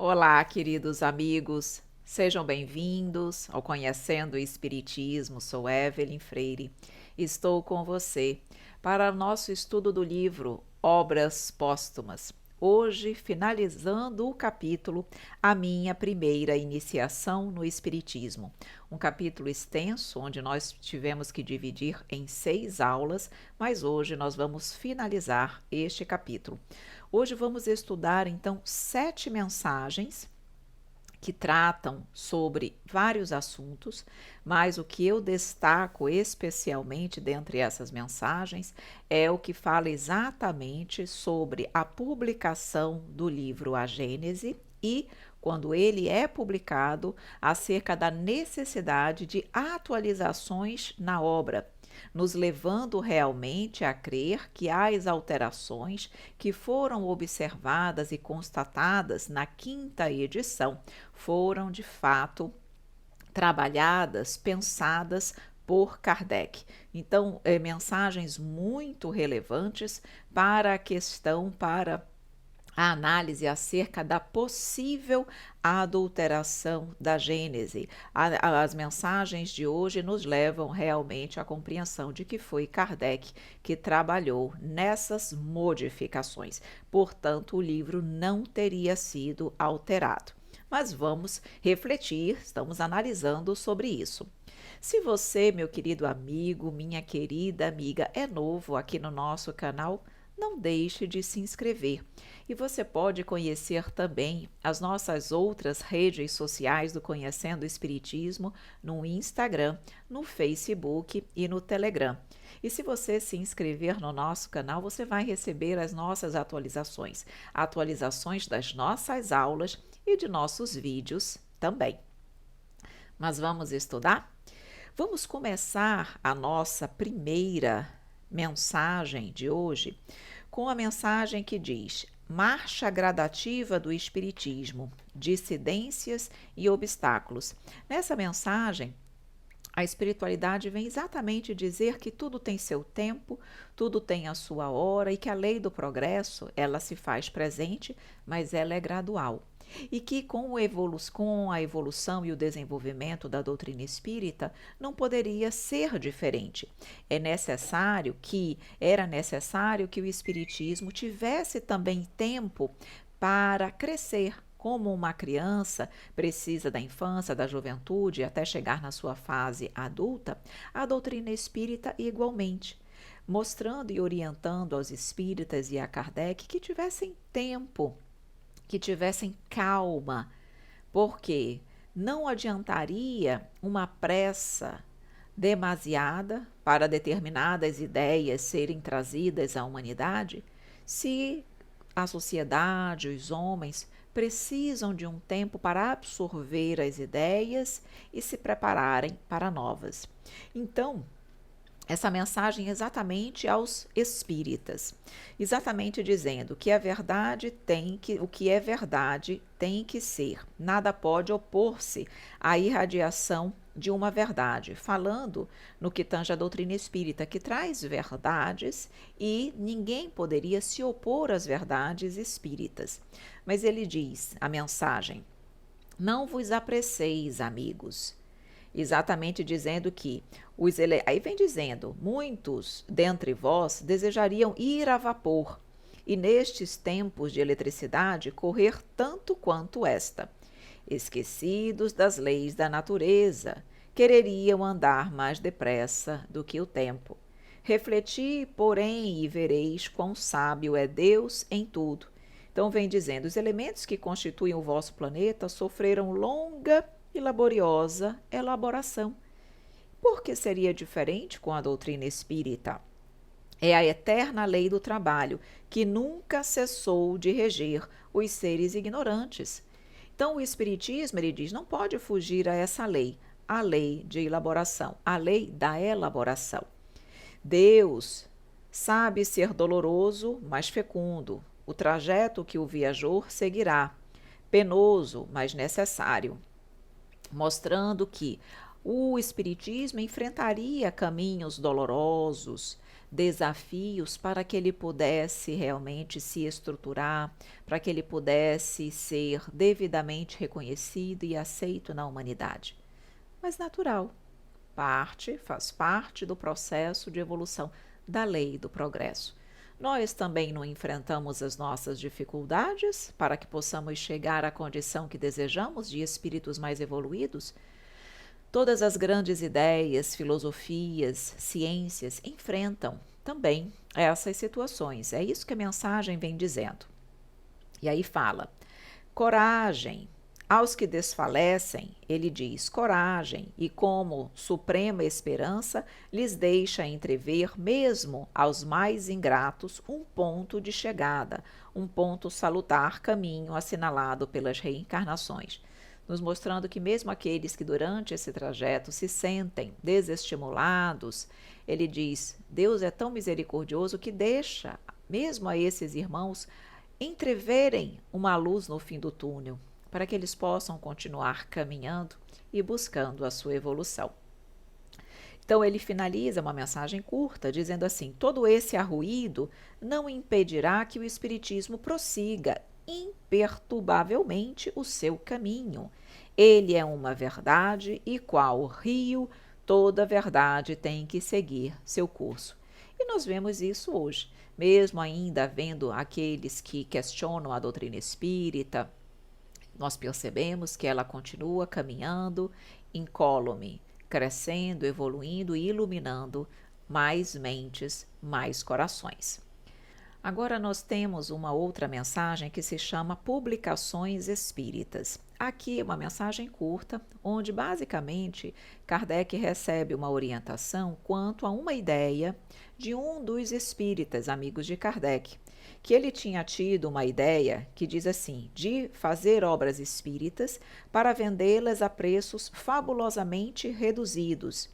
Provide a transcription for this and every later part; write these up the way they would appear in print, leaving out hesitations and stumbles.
Olá, queridos amigos, sejam bem-vindos ao Conhecendo o Espiritismo. Sou Evelyn Freire. Estou com você para o nosso estudo do livro Obras Póstumas. Hoje, finalizando o capítulo A Minha Primeira Iniciação no Espiritismo. Um capítulo extenso, onde nós tivemos que dividir em 6 aulas, mas hoje nós vamos finalizar este capítulo. Hoje vamos estudar, então, 7 mensagens que tratam sobre vários assuntos, mas o que eu destaco especialmente dentre essas mensagens é o que fala exatamente sobre a publicação do livro A Gênese e, quando ele é publicado, acerca da necessidade de atualizações na obra, nos levando realmente a crer que as alterações que foram observadas e constatadas na 5ª edição foram de fato trabalhadas, pensadas por Kardec. Então, mensagens muito relevantes para a questão, para a análise acerca da possível adulteração da Gênese. As mensagens de hoje nos levam realmente à compreensão de que foi Kardec que trabalhou nessas modificações. Portanto, o livro não teria sido alterado. Mas vamos refletir, estamos analisando sobre isso. Se você, meu querido amigo, minha querida amiga, é novo aqui no nosso canal, não deixe de se inscrever. E você pode conhecer também as nossas outras redes sociais do Conhecendo o Espiritismo no Instagram, no Facebook e no Telegram. E se você se inscrever no nosso canal, você vai receber as nossas atualizações das nossas aulas e de nossos vídeos também. Mas vamos estudar? Vamos começar a nossa primeira mensagem de hoje com a mensagem que diz: Marcha gradativa do Espiritismo, dissidências e obstáculos. Nessa mensagem, a espiritualidade vem exatamente dizer que tudo tem seu tempo, tudo tem a sua hora e que a lei do progresso, ela se faz presente, mas ela é gradual. E que com a evolução e o desenvolvimento da doutrina espírita não poderia ser diferente. Era necessário que o espiritismo tivesse também tempo para crescer. Como uma criança precisa da infância, da juventude, até chegar na sua fase adulta, a doutrina espírita igualmente, mostrando e orientando aos espíritas e a Kardec que tivessem tempo, que tivessem calma, porque não adiantaria uma pressa demasiada para determinadas ideias serem trazidas à humanidade se a sociedade, os homens, precisam de um tempo para absorver as ideias e se prepararem para novas. Então, essa mensagem exatamente aos espíritas, exatamente dizendo que o que é verdade tem que ser, nada pode opor-se à irradiação de uma verdade, falando no que tange a doutrina espírita, que traz verdades e ninguém poderia se opor às verdades espíritas. Mas ele diz, a mensagem: não vos apresseis, amigos. Exatamente dizendo que aí vem dizendo, muitos dentre vós desejariam ir a vapor, e nestes tempos de eletricidade correr tanto quanto esta. Esquecidos das leis da natureza, quereriam andar mais depressa do que o tempo. Refleti, porém, e vereis quão sábio é Deus em tudo. Então vem dizendo, os elementos que constituem o vosso planeta sofreram longa e laboriosa elaboração. Por que seria diferente com a doutrina espírita? É a eterna lei do trabalho, que nunca cessou de reger os seres ignorantes. Então, o Espiritismo, ele diz, não pode fugir a essa lei, a lei de elaboração, a lei da elaboração. Deus sabe ser doloroso, mas fecundo. O trajeto que o viajor seguirá, penoso, mas necessário, mostrando que o Espiritismo enfrentaria caminhos dolorosos, desafios para que ele pudesse realmente se estruturar, para que ele pudesse ser devidamente reconhecido e aceito na humanidade. Mas natural, faz parte do processo de evolução da lei do progresso. Nós também não enfrentamos as nossas dificuldades para que possamos chegar à condição que desejamos de espíritos mais evoluídos? Todas as grandes ideias, filosofias, ciências enfrentam também essas situações. É isso que a mensagem vem dizendo. E aí fala: coragem. Aos que desfalecem, ele diz coragem, e como suprema esperança, lhes deixa entrever, mesmo aos mais ingratos, um ponto de chegada, um ponto salutar, caminho assinalado pelas reencarnações, nos mostrando que mesmo aqueles que durante esse trajeto se sentem desestimulados, ele diz, Deus é tão misericordioso que deixa, mesmo a esses irmãos, entreverem uma luz no fim do túnel, para que eles possam continuar caminhando e buscando a sua evolução. Então ele finaliza uma mensagem curta dizendo assim: todo esse arruído não impedirá que o Espiritismo prossiga imperturbavelmente o seu caminho. Ele é uma verdade e qual rio, toda verdade tem que seguir seu curso. E nós vemos isso hoje, mesmo ainda havendo aqueles que questionam a doutrina espírita. Nós percebemos que ela continua caminhando incólume, crescendo, evoluindo e iluminando mais mentes, mais corações. Agora nós temos uma outra mensagem que se chama Publicações Espíritas. Aqui é uma mensagem curta, onde basicamente Kardec recebe uma orientação quanto a uma ideia de um dos espíritas amigos de Kardec, que ele tinha tido uma ideia que diz assim, de fazer obras espíritas para vendê-las a preços fabulosamente reduzidos.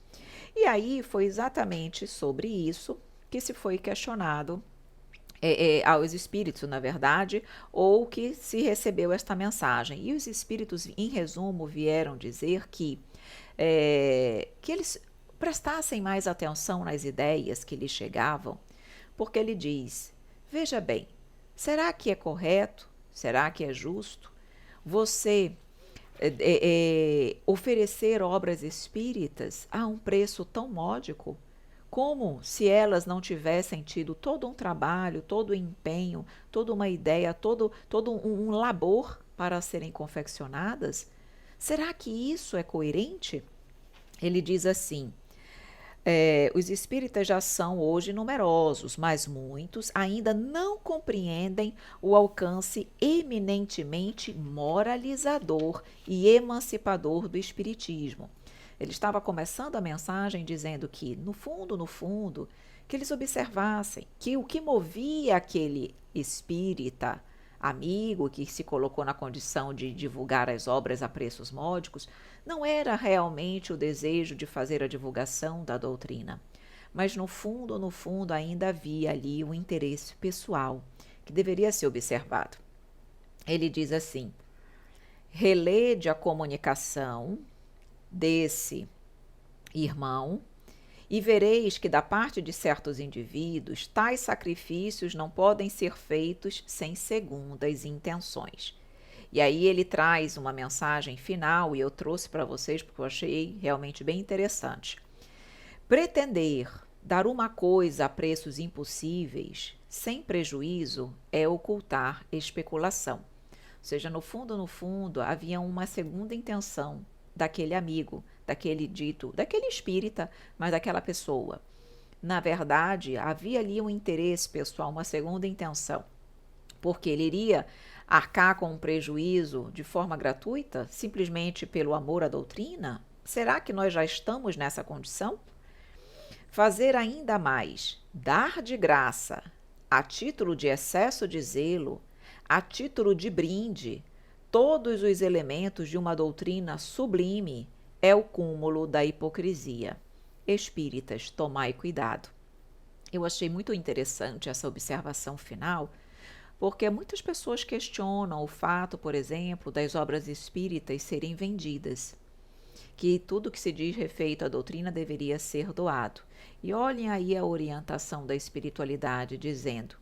E aí foi exatamente sobre isso que se foi questionado aos espíritos, na verdade, ou que se recebeu esta mensagem. E os espíritos, em resumo, vieram dizer que eles prestassem mais atenção nas ideias que lhes chegavam, porque ele diz, veja bem, será que é correto, será que é justo você oferecer obras espíritas a um preço tão módico? Como se elas não tivessem tido todo um trabalho, todo um empenho, toda uma ideia, todo um labor para serem confeccionadas? Será que isso é coerente? Ele diz assim, os espíritas já são hoje numerosos, mas muitos ainda não compreendem o alcance eminentemente moralizador e emancipador do espiritismo. Ele estava começando a mensagem dizendo que, no fundo, que eles observassem que o que movia aquele espírita amigo que se colocou na condição de divulgar as obras a preços módicos, não era realmente o desejo de fazer a divulgação da doutrina, mas no fundo ainda havia ali um interesse pessoal que deveria ser observado. Ele diz assim, relede a comunicação desse irmão e vereis que da parte de certos indivíduos tais sacrifícios não podem ser feitos sem segundas intenções. E aí ele traz uma mensagem final e eu trouxe para vocês porque eu achei realmente bem interessante. Pretender dar uma coisa a preços impossíveis sem prejuízo é ocultar especulação. Ou seja, no fundo, havia uma segunda intenção daquele amigo, daquele espírita, mas daquela pessoa. Na verdade, havia ali um interesse pessoal, uma segunda intenção, porque ele iria arcar com um prejuízo de forma gratuita, simplesmente pelo amor à doutrina? Será que nós já estamos nessa condição? Fazer ainda mais, dar de graça, a título de excesso de zelo, a título de brinde, todos os elementos de uma doutrina sublime é o cúmulo da hipocrisia. Espíritas, tomai cuidado. Eu achei muito interessante essa observação final, porque muitas pessoas questionam o fato, por exemplo, das obras espíritas serem vendidas. que tudo que se diz respeito à doutrina deveria ser doado. E olhem aí a orientação da espiritualidade dizendo: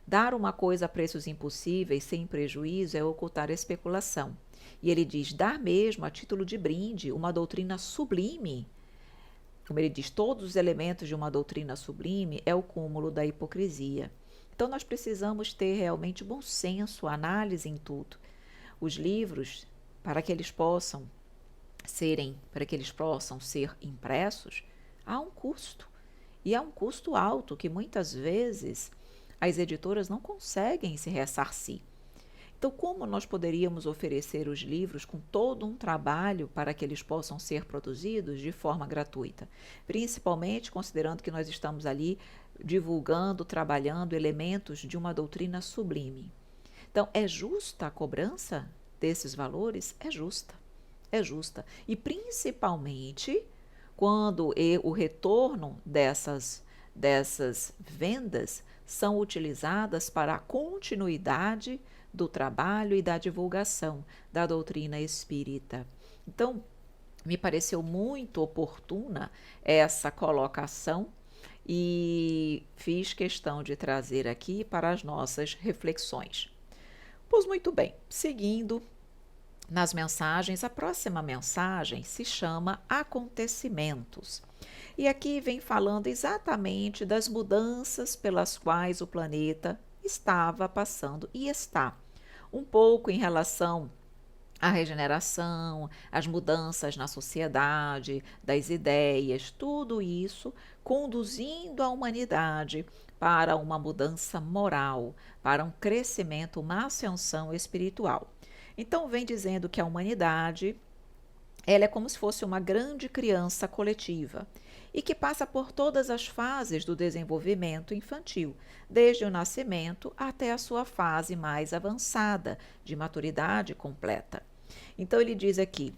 dar uma coisa a preços impossíveis sem prejuízo é ocultar a especulação. E ele diz: dar mesmo a título de brinde uma doutrina sublime. Como ele diz, todos os elementos de uma doutrina sublime é o cúmulo da hipocrisia. Então nós precisamos ter realmente bom senso, análise em tudo. Os livros, para que eles possam ser impressos, há um custo. E há um custo alto que muitas vezes as editoras não conseguem se ressarcir. Então, como nós poderíamos oferecer os livros com todo um trabalho para que eles possam ser produzidos de forma gratuita? Principalmente considerando que nós estamos ali divulgando, trabalhando elementos de uma doutrina sublime. Então, é justa a cobrança desses valores? É justa. É justa. E principalmente quando o retorno dessas vendas são utilizadas para a continuidade do trabalho e da divulgação da doutrina espírita. Então, me pareceu muito oportuna essa colocação e fiz questão de trazer aqui para as nossas reflexões. Pois muito bem, seguindo nas mensagens, a próxima mensagem se chama Acontecimentos. E aqui vem falando exatamente das mudanças pelas quais o planeta estava passando e está. Um pouco em relação à regeneração, às mudanças na sociedade, das ideias, tudo isso conduzindo a humanidade para uma mudança moral, para um crescimento, uma ascensão espiritual. Então, vem dizendo que a humanidade ela é como se fosse uma grande criança coletiva e que passa por todas as fases do desenvolvimento infantil, desde o nascimento até a sua fase mais avançada de maturidade completa. Então, ele diz aqui,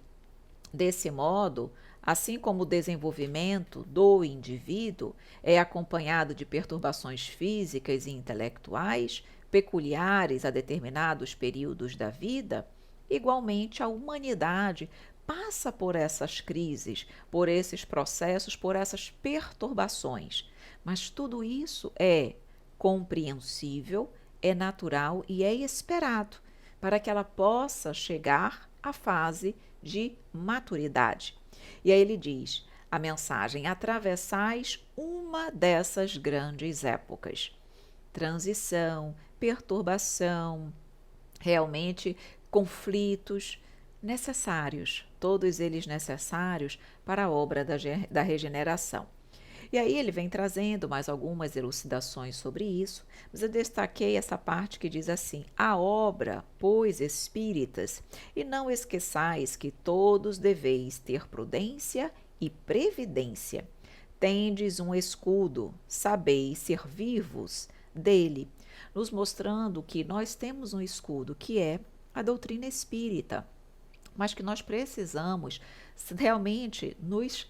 desse modo, assim como o desenvolvimento do indivíduo é acompanhado de perturbações físicas e intelectuais peculiares a determinados períodos da vida, igualmente a humanidade passa por essas crises, por esses processos, por essas perturbações. Mas tudo isso é compreensível, é natural e é esperado para que ela possa chegar à fase de maturidade. E aí ele diz, a mensagem: atravessais uma dessas grandes épocas. Transição, perturbação, realmente conflitos necessários, todos eles necessários para a obra da regeneração. E aí ele vem trazendo mais algumas elucidações sobre isso, mas eu destaquei essa parte que diz assim: a obra, pois, espíritas, e não esqueçais que todos deveis ter prudência e previdência. Tendes um escudo, sabeis servir-vos dele, nos mostrando que nós temos um escudo, que é a doutrina espírita, mas que nós precisamos realmente nos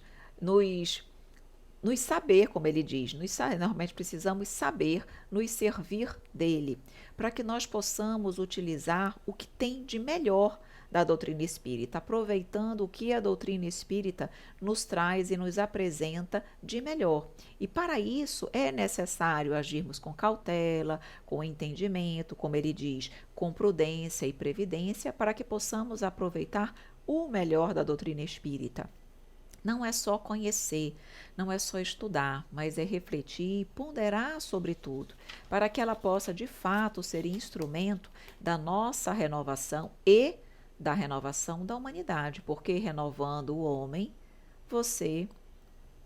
saber, como ele diz, normalmente precisamos saber nos servir dele, para que nós possamos utilizar o que tem de melhor da doutrina espírita, aproveitando o que a doutrina espírita nos traz e nos apresenta de melhor. E para isso é necessário agirmos com cautela, com entendimento, como ele diz, com prudência e previdência, para que possamos aproveitar o melhor da doutrina espírita. Não é só conhecer, não é só estudar, mas é refletir e ponderar sobre tudo, para que ela possa de fato ser instrumento da nossa renovação e da renovação da humanidade, porque renovando o homem, você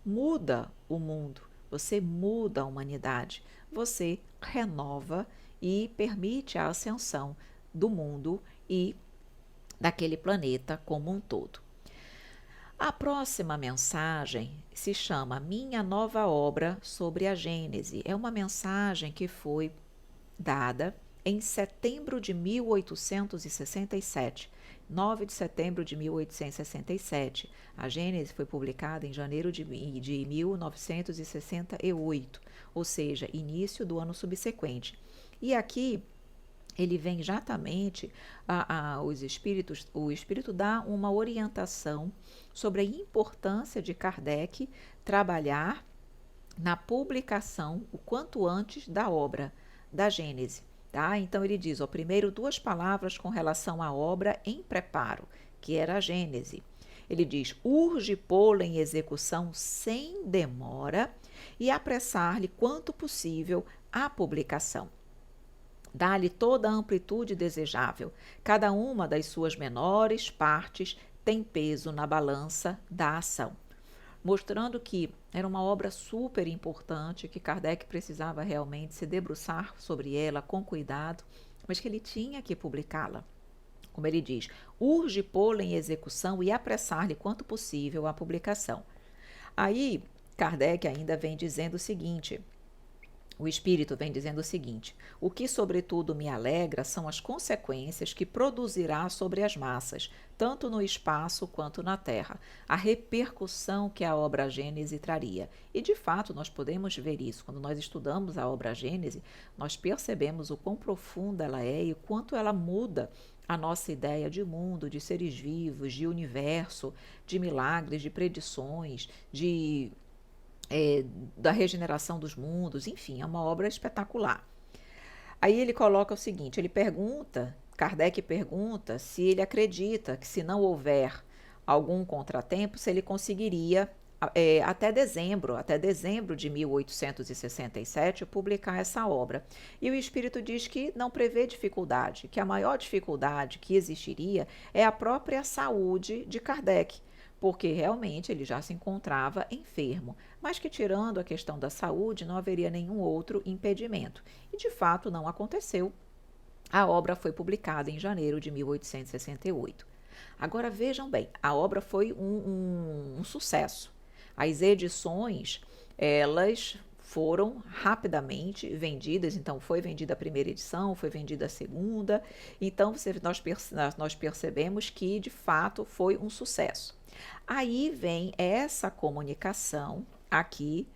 muda o mundo, você muda a humanidade, você renova e permite a ascensão do mundo e daquele planeta como um todo. A próxima mensagem se chama Minha Nova Obra sobre a Gênese. É uma mensagem que foi dada em setembro de 1867, 9 de setembro de 1867. A Gênese foi publicada em janeiro de 1968, ou seja, início do ano subsequente. E aqui ele vem exatamente, o espírito dá uma orientação sobre a importância de Kardec trabalhar na publicação o quanto antes da obra, da Gênese. Tá? Então ele diz, ó, primeiro 2 palavras com relação à obra em preparo, que era a Gênese. Ele diz, urge pô-la em execução sem demora e apressar-lhe quanto possível a publicação. Dá-lhe toda a amplitude desejável. Cada uma das suas menores partes tem peso na balança da ação. Mostrando que era uma obra super importante, que Kardec precisava realmente se debruçar sobre ela com cuidado, mas que ele tinha que publicá-la. Como ele diz, urge pô-la em execução e apressar-lhe quanto possível a publicação. Aí, Kardec ainda vem dizendo o seguinte, o Espírito vem dizendo o seguinte, o que sobretudo me alegra são as consequências que produzirá sobre as massas, tanto no espaço quanto na terra, a repercussão que a obra Gênese traria. E de fato nós podemos ver isso, quando nós estudamos a obra Gênese, nós percebemos o quão profunda ela é e o quanto ela muda a nossa ideia de mundo, de seres vivos, de universo, de milagres, de predições, da regeneração dos mundos, enfim, é uma obra espetacular. Aí ele coloca o seguinte, Kardec pergunta se ele acredita que se não houver algum contratempo, se ele conseguiria até dezembro de 1867, publicar essa obra. E o Espírito diz que não prevê dificuldade, que a maior dificuldade que existiria é a própria saúde de Kardec, porque realmente ele já se encontrava enfermo, mas que tirando a questão da saúde não haveria nenhum outro impedimento. E de fato não aconteceu. A obra foi publicada em janeiro de 1868. Agora vejam bem, a obra foi um sucesso. As edições, elas foram rapidamente vendidas, então foi vendida a primeira edição, foi vendida a segunda, então nós percebemos que de fato foi um sucesso. Aí vem essa comunicação aqui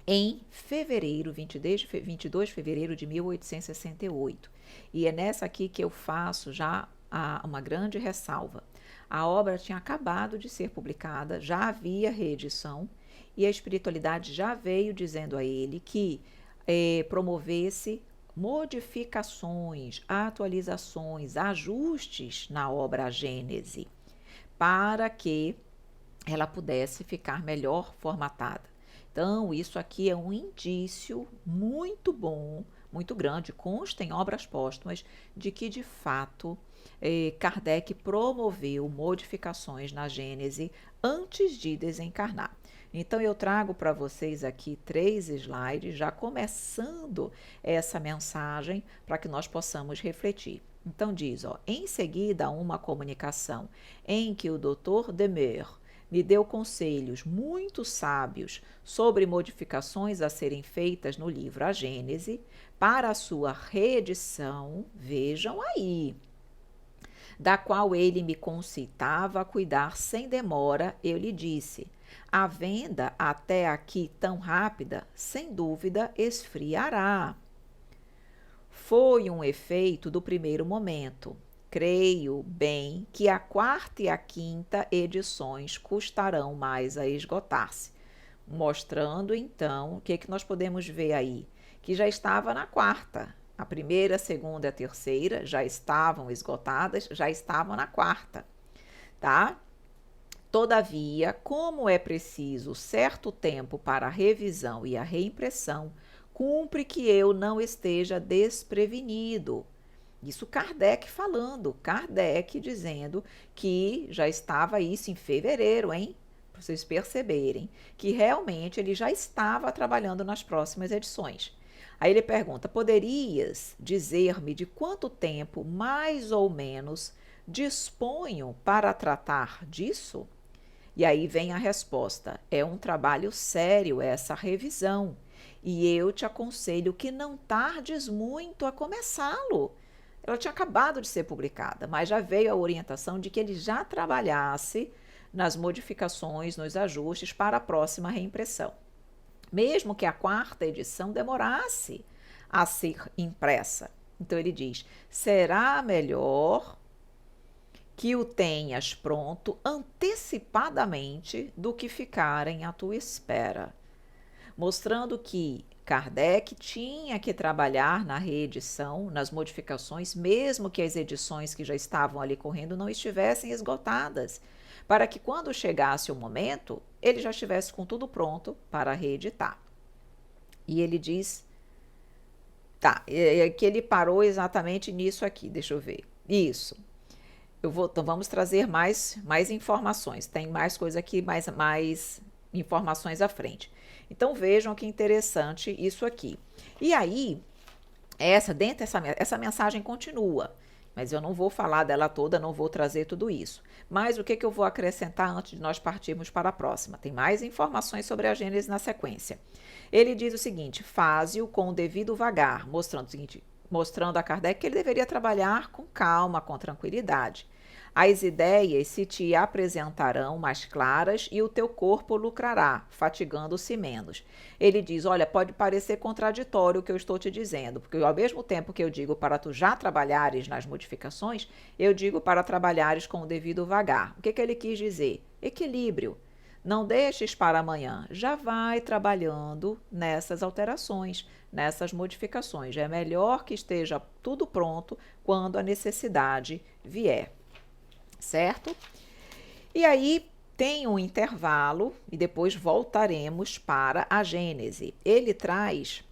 em fevereiro, 22 de fevereiro de 1868. E é nessa aqui que eu faço já uma grande ressalva. A obra tinha acabado de ser publicada, já havia reedição, e a espiritualidade já veio dizendo a ele que promovesse modificações, atualizações, ajustes na obra Gênese, para que ela pudesse ficar melhor formatada. Então, isso aqui é um indício muito bom, muito grande, consta em obras póstumas, de que, de fato, Kardec promoveu modificações na Gênese antes de desencarnar. Então, eu trago para vocês aqui 3 slides, já começando essa mensagem, para que nós possamos refletir. Então, diz, ó, em seguida, uma comunicação em que o Dr. Demer me deu conselhos muito sábios sobre modificações a serem feitas no livro A Gênese para a sua reedição, vejam aí, da qual ele me concitava a cuidar sem demora, eu lhe disse, a venda até aqui tão rápida, sem dúvida, esfriará. Foi um efeito do primeiro momento. Creio bem que a 4ª e a 5ª edições custarão mais a esgotar-se. Mostrando, então, o que nós podemos ver aí? Que já estava na 4ª. A 1ª, a 2ª e a 3ª já estavam esgotadas, já estavam na 4ª, tá? Todavia, como é preciso certo tempo para a revisão e a reimpressão, cumpre que eu não esteja desprevenido. Isso Kardec falando, Kardec dizendo que já estava isso em fevereiro, hein? Para vocês perceberem que realmente ele já estava trabalhando nas próximas edições. Aí ele pergunta, poderias dizer-me de quanto tempo, mais ou menos, disponho para tratar disso? E aí vem a resposta, é um trabalho sério essa revisão, e eu te aconselho que não tardes muito a começá-lo. Ela tinha acabado de ser publicada, mas já veio a orientação de que ele já trabalhasse nas modificações, nos ajustes para a próxima reimpressão. Mesmo que a 4ª edição demorasse a ser impressa, Então ele diz: será melhor que o tenhas pronto antecipadamente do que ficarem à tua espera, mostrando que Kardec tinha que trabalhar na reedição, nas modificações, mesmo que as edições que já estavam ali correndo não estivessem esgotadas, para que quando chegasse o momento, ele já estivesse com tudo pronto para reeditar. E ele diz, tá, que ele parou exatamente nisso aqui, deixa eu ver. Isso. Então vamos trazer mais informações. Tem mais coisa aqui, mais informações à frente. Então vejam que interessante isso aqui. E aí, essa mensagem continua, mas eu não vou falar dela toda, não vou trazer tudo isso. Mas o que eu vou acrescentar antes de nós partirmos para a próxima? Tem mais informações sobre a Gênese na sequência. Ele diz o seguinte: faze-o com o devido vagar, mostrando a Kardec que ele deveria trabalhar com calma, com tranquilidade. As ideias se te apresentarão mais claras e o teu corpo lucrará, fatigando-se menos. Ele diz, olha, pode parecer contraditório o que eu estou te dizendo, porque ao mesmo tempo que eu digo para tu já trabalhares nas modificações, eu digo para trabalhares com o devido vagar. O que ele quis dizer? Equilíbrio. Não deixes para amanhã, já vai trabalhando nessas alterações, nessas modificações. É melhor que esteja tudo pronto quando a necessidade vier. Certo? E aí tem um intervalo e depois voltaremos para a Gênese. Ele traz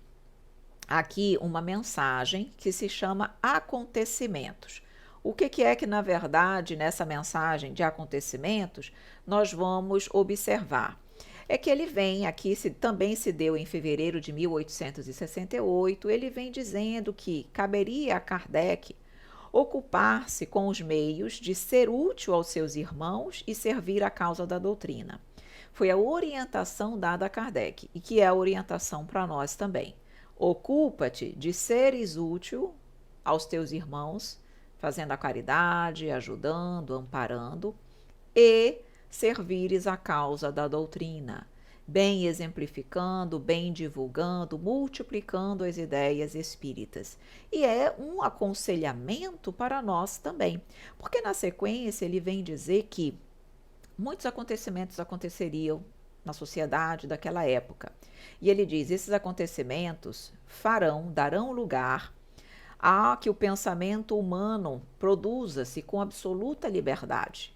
aqui uma mensagem que se chama acontecimentos. O que é que, na verdade, nessa mensagem de acontecimentos, nós vamos observar? É que ele vem aqui, também se deu em fevereiro de 1868, ele vem dizendo que caberia a Kardec ocupar-se com os meios de ser útil aos seus irmãos e servir a causa da doutrina. Foi a orientação dada a Kardec, e que é a orientação para nós também. Ocupa-te de seres útil aos teus irmãos, fazendo a caridade, ajudando, amparando, e servires a causa da doutrina, bem exemplificando, bem divulgando, multiplicando as ideias espíritas. E é um aconselhamento para nós também, porque na sequência ele vem dizer que muitos acontecimentos aconteceriam na sociedade daquela época. E ele diz, esses acontecimentos darão lugar a que o pensamento humano produza-se com absoluta liberdade.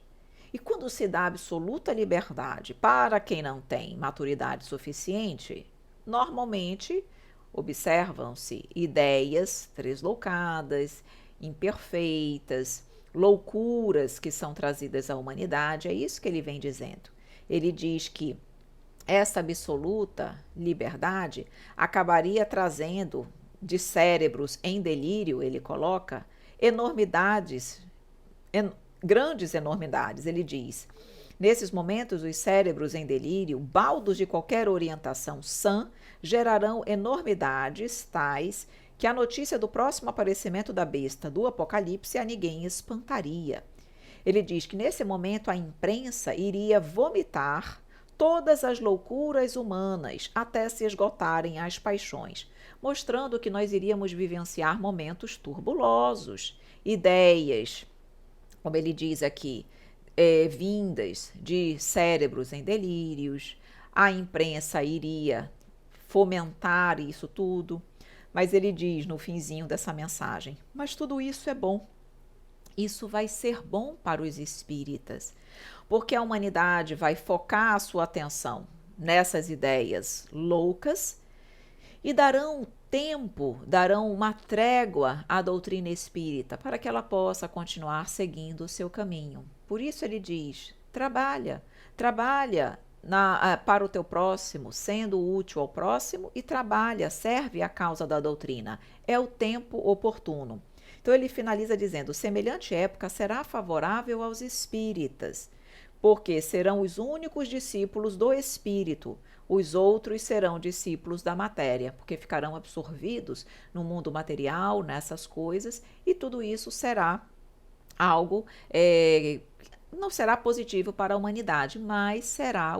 E quando se dá absoluta liberdade para quem não tem maturidade suficiente, normalmente observam-se ideias tresloucadas, imperfeitas, loucuras que são trazidas à humanidade. É isso que ele vem dizendo. Ele diz que essa absoluta liberdade acabaria trazendo de cérebros em delírio, ele coloca, grandes enormidades. Ele diz, nesses momentos, os cérebros em delírio, baldos de qualquer orientação sã, gerarão enormidades tais que a notícia do próximo aparecimento da besta do Apocalipse a ninguém espantaria. Ele diz que nesse momento a imprensa iria vomitar todas as loucuras humanas até se esgotarem as paixões, mostrando que nós iríamos vivenciar momentos turbulosos, ideias, como ele diz aqui, vindas de cérebros em delírios, a imprensa iria fomentar isso tudo, mas ele diz no finzinho dessa mensagem, mas tudo isso é bom. Isso vai ser bom para os espíritas, porque a humanidade vai focar a sua atenção nessas ideias loucas e darão uma trégua à doutrina espírita para que ela possa continuar seguindo o seu caminho. Por isso ele diz, trabalha para o teu próximo, sendo útil ao próximo, e serve a causa da doutrina. É o tempo oportuno. Então ele finaliza dizendo, semelhante época será favorável aos espíritas, porque serão os únicos discípulos do espírito, os outros serão discípulos da matéria, porque ficarão absorvidos no mundo material, nessas coisas, e tudo isso será algo não será positivo para a humanidade, mas será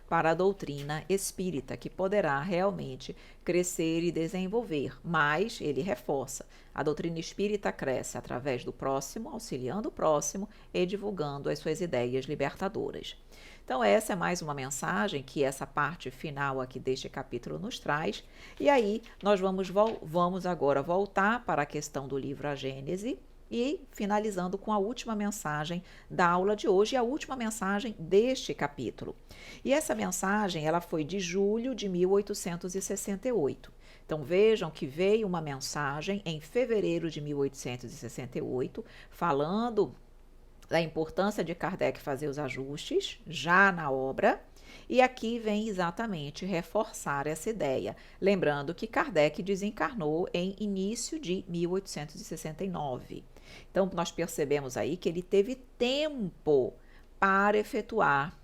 para a doutrina espírita, que poderá realmente crescer e desenvolver. Mas ele reforça: a doutrina espírita cresce através do próximo, auxiliando o próximo e divulgando as suas ideias libertadoras. Então, essa é mais uma mensagem que essa parte final aqui deste capítulo nos traz. E aí, nós vamos agora voltar para a questão do livro A Gênese, e finalizando com a última mensagem da aula de hoje, a última mensagem deste capítulo. E essa mensagem, ela foi de julho de 1868. Então vejam que veio uma mensagem em fevereiro de 1868, falando da importância de Kardec fazer os ajustes já na obra. E aqui vem exatamente reforçar essa ideia. Lembrando que Kardec desencarnou em início de 1869. Então, nós percebemos aí que ele teve tempo para efetuar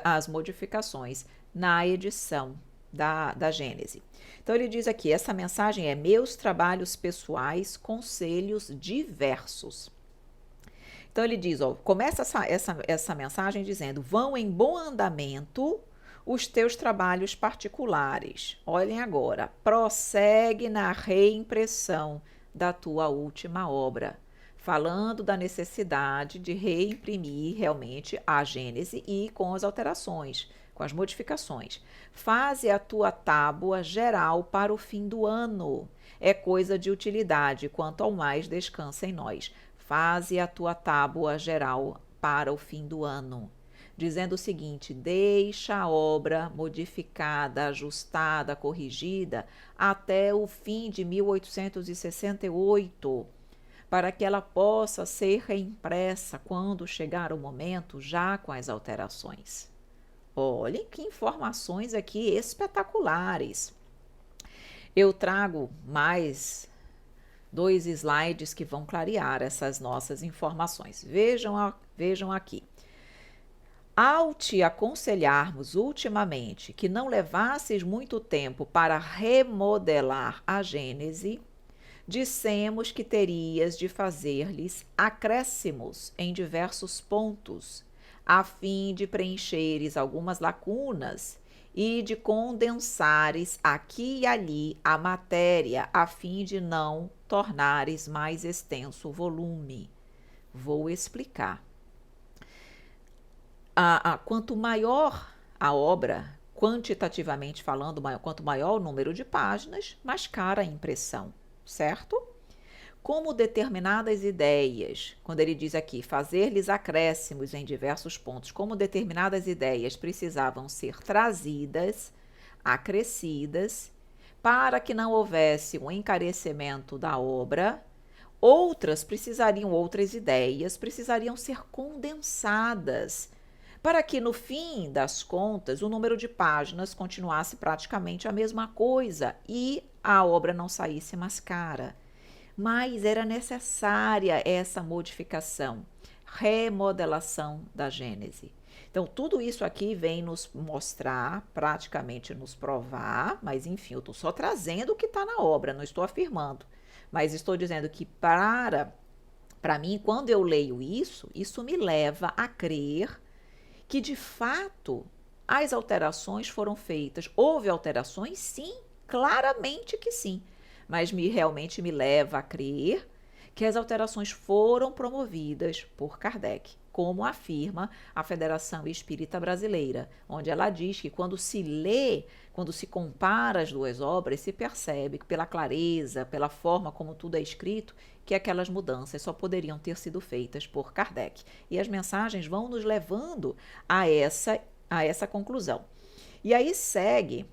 as modificações na edição da Gênese. Então, ele diz aqui, essa mensagem é: meus trabalhos pessoais, conselhos diversos. Então, ele diz, começa essa mensagem dizendo: vão em bom andamento os teus trabalhos particulares. Olhem agora, prossegue na reimpressão da tua última obra, falando da necessidade de reimprimir realmente a Gênese e com as alterações, com as modificações. Faze a tua tábua geral para o fim do ano. É coisa de utilidade, quanto ao mais descansa em nós. Faze a tua tábua geral para o fim do ano. Dizendo o seguinte: deixa a obra modificada, ajustada, corrigida até o fim de 1868, para que ela possa ser reimpressa quando chegar o momento, já com as alterações. Olhem que informações aqui espetaculares. Eu trago mais 2 slides que vão clarear essas nossas informações. Vejam aqui. Ao te aconselharmos ultimamente que não levasses muito tempo para remodelar a Gênese, dissemos que terias de fazer-lhes acréscimos em diversos pontos, a fim de preencheres algumas lacunas e de condensares aqui e ali a matéria, a fim de não tornares mais extenso o volume. Vou explicar. Quanto maior a obra, quantitativamente falando, quanto maior o número de páginas, mais cara a impressão, certo? Como determinadas ideias, quando ele diz aqui, fazer-lhes acréscimos em diversos pontos, como determinadas ideias precisavam ser trazidas, acrescidas, para que não houvesse um encarecimento da obra, outras ideias precisariam ser condensadas, para que no fim das contas o número de páginas continuasse praticamente a mesma coisa e a obra não saísse mais cara. Mas era necessária essa modificação, remodelação da Gênese. Então, tudo isso aqui vem nos mostrar, praticamente nos provar, mas enfim, eu estou só trazendo o que está na obra, não estou afirmando. Mas estou dizendo que para mim, quando eu leio isso me leva a crer que, de fato, as alterações foram feitas. Houve alterações? Sim, claramente que sim. Mas realmente me leva a crer que as alterações foram promovidas por Kardec, como afirma a Federação Espírita Brasileira, onde ela diz que quando se lê, quando se compara as 2 obras, se percebe pela clareza, pela forma como tudo é escrito, que aquelas mudanças só poderiam ter sido feitas por Kardec. E as mensagens vão nos levando a essa conclusão. E aí segue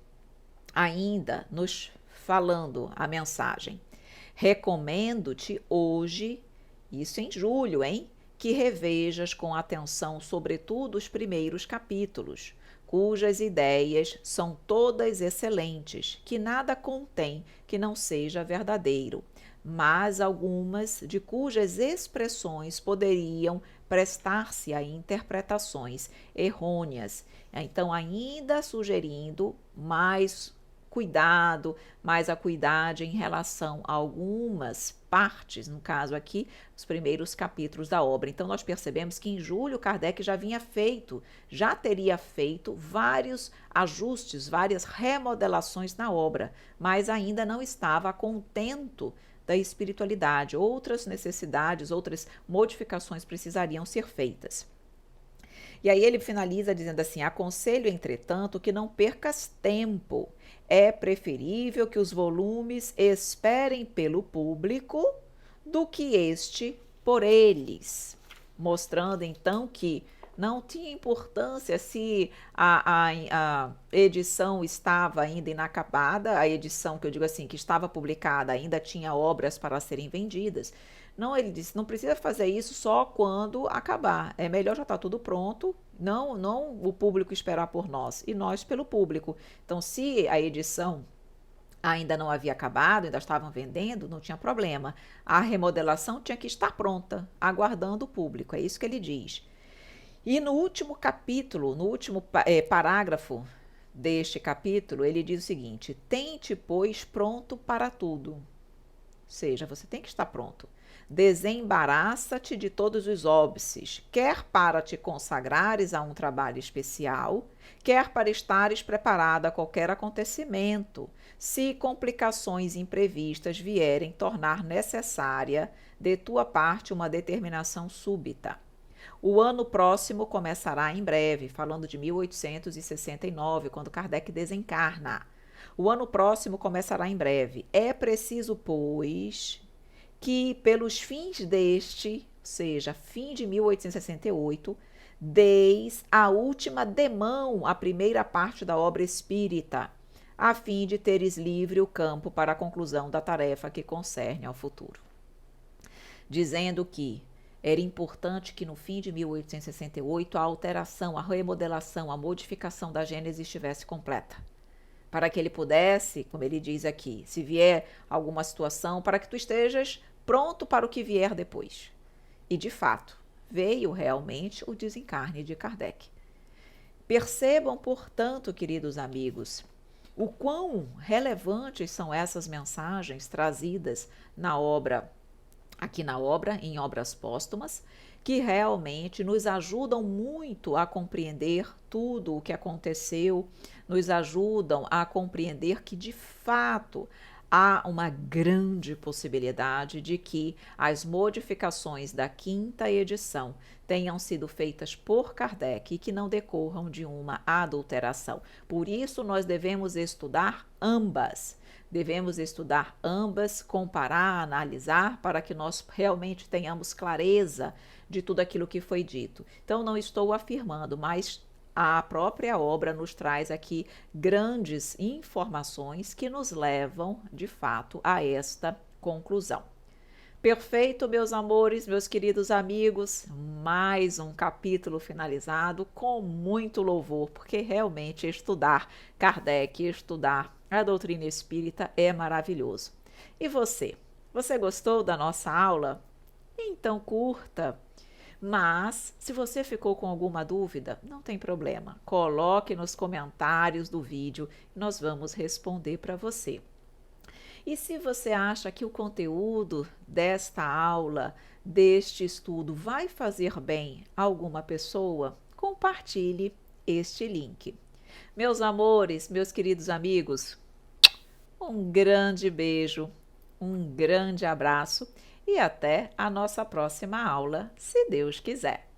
ainda nos falando a mensagem: recomendo-te hoje, isso em julho, que revejas com atenção sobretudo os primeiros capítulos, cujas ideias são todas excelentes, que nada contém que não seja verdadeiro, mas algumas de cujas expressões poderiam prestar-se a interpretações errôneas. Então, ainda sugerindo mais cuidado, mais acuidade em relação a algumas partes, no caso aqui, os primeiros capítulos da obra. Então, nós percebemos que em julho Kardec já teria feito vários ajustes, várias remodelações na obra, mas ainda não estava contento da espiritualidade. Outras necessidades, outras modificações precisariam ser feitas. E aí ele finaliza dizendo assim: aconselho, entretanto, que não percas tempo. É preferível que os volumes esperem pelo público do que este por eles. Mostrando então que não tinha importância se a edição estava ainda inacabada, a edição que eu digo assim, que estava publicada, ainda tinha obras para serem vendidas. Não, ele disse, não precisa fazer isso só quando acabar. É melhor já estar tudo pronto, não o público esperar por nós, e nós pelo público. Então, se a edição ainda não havia acabado, ainda estavam vendendo, não tinha problema. A remodelação tinha que estar pronta, aguardando o público. É isso que ele diz. E no último capítulo, no último parágrafo deste capítulo, ele diz o seguinte: tente, pois, pronto para tudo. Ou seja, você tem que estar pronto. Desembaraça-te de todos os óbices, quer para te consagrares a um trabalho especial, quer para estares preparado a qualquer acontecimento, se complicações imprevistas vierem tornar necessária de tua parte uma determinação súbita. O ano próximo começará em breve, falando de 1869, quando Kardec desencarna. O ano próximo começará em breve. É preciso, pois, que pelos fins deste, ou seja, fim de 1868, deis a última demão à primeira parte da obra espírita, a fim de teres livre o campo para a conclusão da tarefa que concerne ao futuro. Dizendo que era importante que no fim de 1868 a alteração, a remodelação, a modificação da Gênese estivesse completa. Para que ele pudesse, como ele diz aqui, se vier alguma situação, para que tu estejas pronto para o que vier depois. E, de fato, veio realmente o desencarne de Kardec. Percebam, portanto, queridos amigos, o quão relevantes são essas mensagens trazidas na obra, aqui na obra, em obras póstumas, que realmente nos ajudam muito a compreender tudo o que aconteceu, nos ajudam a compreender que, de fato, há uma grande possibilidade de que as modificações da quinta edição tenham sido feitas por Kardec e que não decorram de uma adulteração. Por isso, nós devemos estudar ambas. Devemos estudar ambas, comparar, analisar, para que nós realmente tenhamos clareza de tudo aquilo que foi dito. Então, não estou afirmando, mas a própria obra nos traz aqui grandes informações que nos levam, de fato, a esta conclusão. Perfeito, meus amores, meus queridos amigos, mais um capítulo finalizado com muito louvor, porque realmente estudar Kardec, estudar a doutrina espírita é maravilhoso. E você? Você gostou da nossa aula? Então curta. Mas, se você ficou com alguma dúvida, não tem problema. Coloque nos comentários do vídeo e nós vamos responder para você. E se você acha que o conteúdo desta aula, deste estudo, vai fazer bem a alguma pessoa, compartilhe este link. Meus amores, meus queridos amigos, um grande beijo, um grande abraço e até a nossa próxima aula, se Deus quiser.